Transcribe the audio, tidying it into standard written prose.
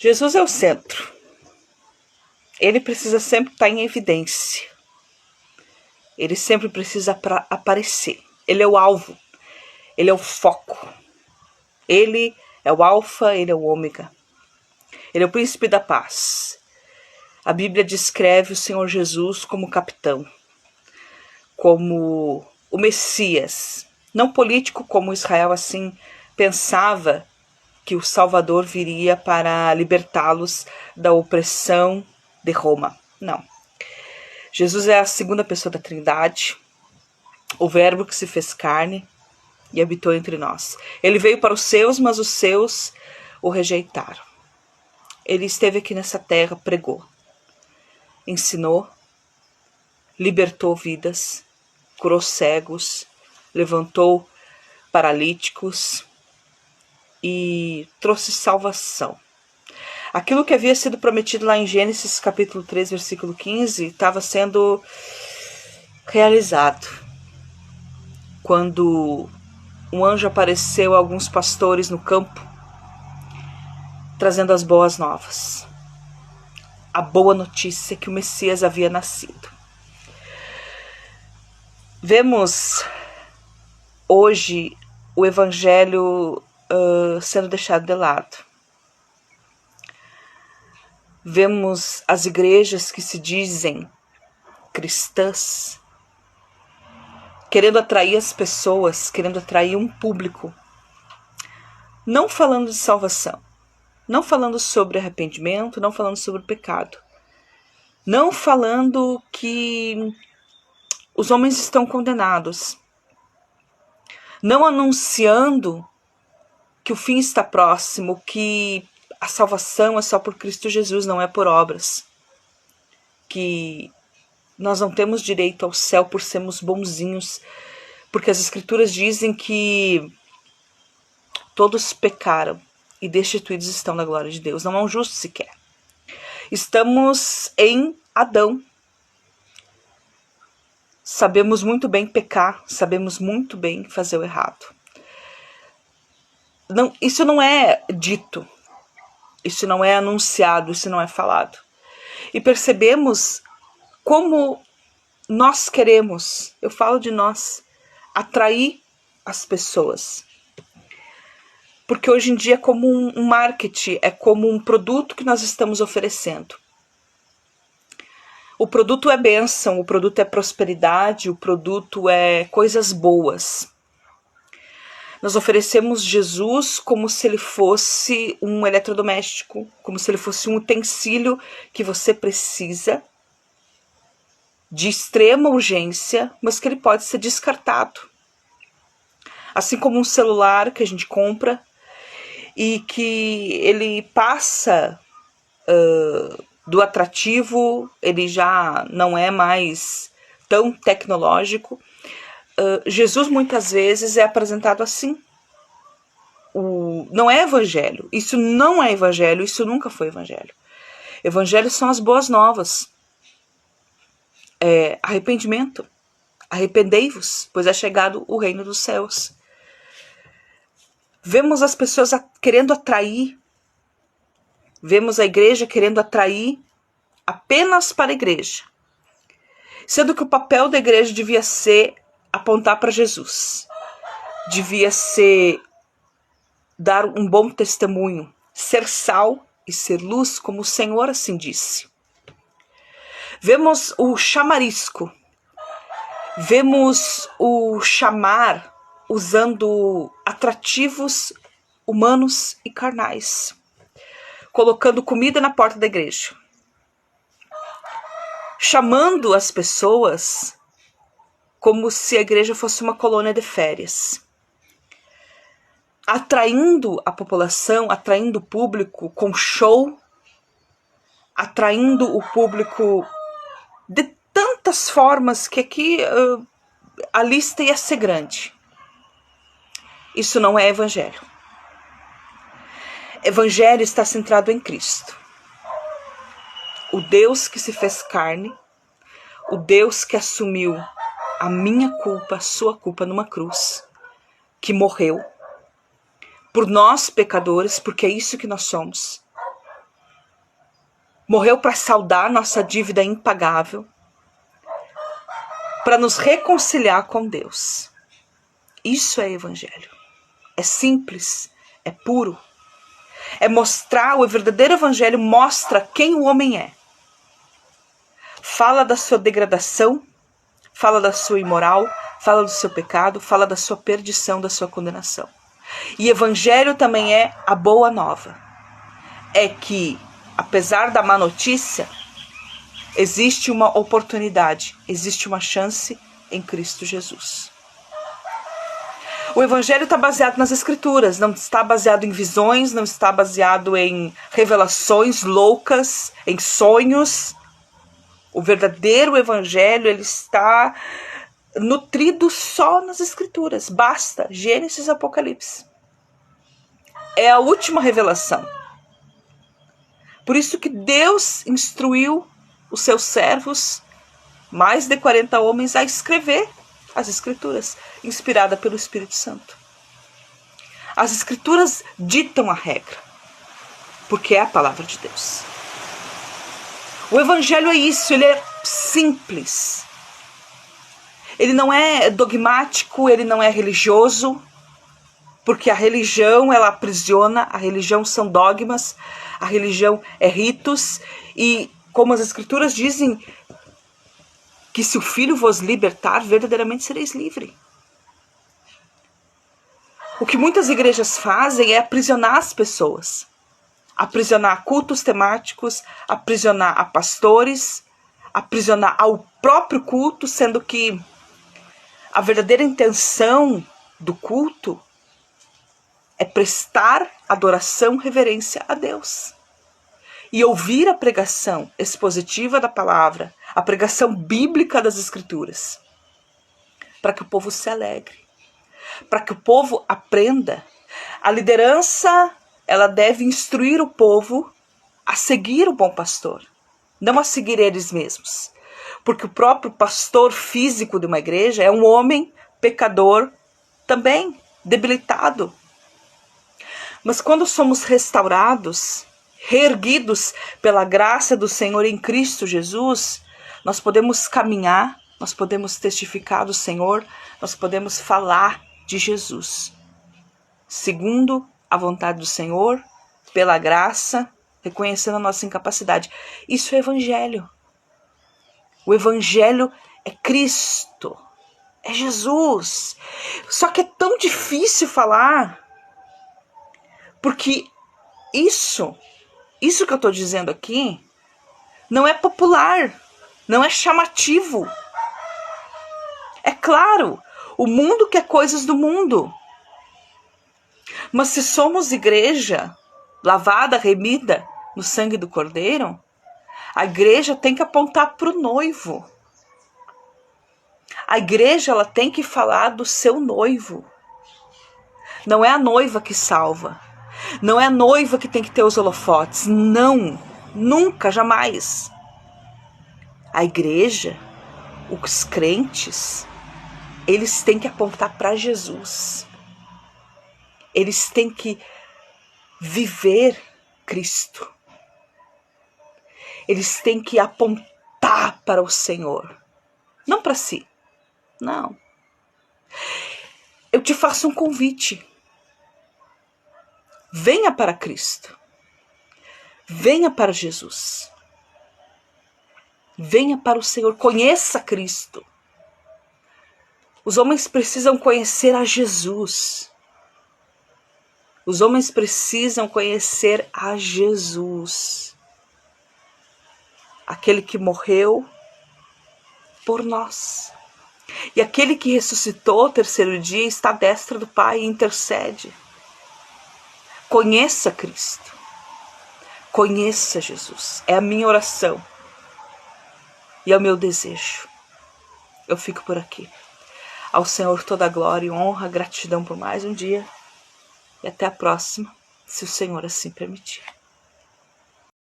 Jesus é o centro. Ele precisa sempre estar em evidência. Ele sempre precisa aparecer. Ele é o alvo. Ele é o foco. Ele é o alfa, ele é o ômega. Ele é o príncipe da paz. A Bíblia descreve o Senhor Jesus como capitão, como o Messias. Não político como Israel assim pensava que o Salvador viria para libertá-los da opressão de Roma. Não. Jesus é a segunda pessoa da Trindade, o Verbo que se fez carne e habitou entre nós. Ele veio para os seus, mas os seus o rejeitaram. Ele esteve aqui nessa terra, pregou, ensinou, libertou vidas, curou cegos, levantou paralíticos e trouxe salvação. Aquilo que havia sido prometido lá em Gênesis capítulo 3, versículo 15, estava sendo realizado. Quando um anjo apareceu a alguns pastores no campo, trazendo as boas novas. A boa notícia que o Messias havia nascido. Vemos hoje o Evangelho sendo deixado de lado. Vemos as igrejas que se dizem cristãs querendo atrair as pessoas, querendo atrair um público, não falando de salvação, não falando sobre arrependimento, não falando sobre o pecado, não falando que os homens estão condenados, não anunciando que o fim está próximo, que a salvação é só por Cristo Jesus, não é por obras, que nós não temos direito ao céu por sermos bonzinhos, porque as Escrituras dizem que todos pecaram e destituídos estão da glória de Deus. Não há um justo sequer. Estamos em Adão. Sabemos muito bem pecar, sabemos muito bem fazer o errado. Não, isso não é dito, isso não é anunciado, isso não é falado. E percebemos como nós queremos, eu falo de nós, atrair as pessoas. Porque hoje em dia é como um marketing, é como um produto que nós estamos oferecendo. O produto é bênção, o produto é prosperidade, o produto é coisas boas. Nós oferecemos Jesus como se ele fosse um eletrodoméstico, como se ele fosse um utensílio que você precisa, de extrema urgência, mas que ele pode ser descartado. Assim como um celular que a gente compra e que ele passa do atrativo, ele já não é mais tão tecnológico. Jesus muitas vezes é apresentado assim. Não é evangelho. Isso não é evangelho, isso nunca foi evangelho. Evangelho são as boas novas. Arrependimento. Arrependei-vos, pois é chegado o reino dos céus. Vemos as pessoas querendo atrair. Vemos a igreja querendo atrair apenas para a igreja. Sendo que o papel da igreja devia ser apontar para Jesus. Devia ser dar um bom testemunho, ser sal e ser luz, como o Senhor assim disse. Vemos o chamarisco, vemos o chamar usando atrativos humanos e carnais, colocando comida na porta da igreja, chamando as pessoas como se a igreja fosse uma colônia de férias, atraindo a população, atraindo o público com show, atraindo o público de tantas formas que aqui a lista ia ser grande. Isso não é evangelho. Evangelho está centrado em Cristo. O Deus que se fez carne, o Deus que assumiu a minha culpa, a sua culpa numa cruz, que morreu por nós pecadores, porque é isso que nós somos. morreu para saldar nossa dívida impagável, para nos reconciliar com Deus. Isso é evangelho. É simples, é puro. É mostrar, o verdadeiro evangelho mostra quem o homem é. Fala da sua degradação, fala da sua imoral, fala do seu pecado, fala da sua perdição, da sua condenação. E evangelho também é a boa nova. É que, apesar da má notícia, existe uma oportunidade, existe uma chance em Cristo Jesus. O evangelho está baseado nas escrituras, não está baseado em visões, não está baseado em revelações loucas, em sonhos. O verdadeiro evangelho, ele está nutrido só nas escrituras. Basta, Gênesis e Apocalipse. É a última revelação. Por isso que Deus instruiu os seus servos, mais de 40 homens, a escrever as escrituras, inspirada pelo Espírito Santo. As escrituras ditam a regra, porque é a palavra de Deus. O evangelho é isso, ele é simples. Ele não é dogmático, ele não é religioso, porque a religião, ela aprisiona, a religião são dogmas, a religião é ritos, e como as escrituras dizem, que se o Filho vos libertar, verdadeiramente sereis livre. O que muitas igrejas fazem é aprisionar as pessoas. Aprisionar cultos temáticos, aprisionar a pastores, aprisionar ao próprio culto, sendo que a verdadeira intenção do culto é prestar adoração, reverência a Deus. E ouvir a pregação expositiva da palavra, a pregação bíblica das escrituras, para que o povo se alegre, para que o povo aprenda. A liderança, ela deve instruir o povo a seguir o bom pastor, não a seguir eles mesmos. Porque o próprio pastor físico de uma igreja é um homem pecador também, debilitado. Mas quando somos restaurados, reerguidos pela graça do Senhor em Cristo Jesus, nós podemos caminhar, nós podemos testificar do Senhor, nós podemos falar de Jesus. Segundo a vontade do Senhor, pela graça, reconhecendo a nossa incapacidade. Isso é evangelho. O evangelho é Cristo, é Jesus. Só que é tão difícil falar, porque isso que eu estou dizendo aqui, não é popular, não é chamativo. É claro, o mundo quer coisas do mundo. Mas se somos igreja, lavada, remida no sangue do Cordeiro, a igreja tem que apontar para o noivo. A igreja, ela tem que falar do seu noivo. Não é a noiva que salva. Não é a noiva que tem que ter os holofotes. Não, nunca, jamais. A igreja, os crentes, eles têm que apontar para Jesus. Eles têm que viver Cristo. Eles têm que apontar para o Senhor. Não para si. Não. Eu te faço um convite. Venha para Cristo. Venha para Jesus. Venha para o Senhor. Conheça Cristo. Os homens precisam conhecer a Jesus. Os homens precisam conhecer a Jesus. Aquele que morreu por nós. E aquele que ressuscitou ao terceiro dia está à destra do Pai e intercede. Conheça Cristo. Conheça Jesus. É a minha oração. E é o meu desejo. Eu fico por aqui. Ao Senhor toda a glória e honra, gratidão por mais um dia. E até a próxima, se o Senhor assim permitir.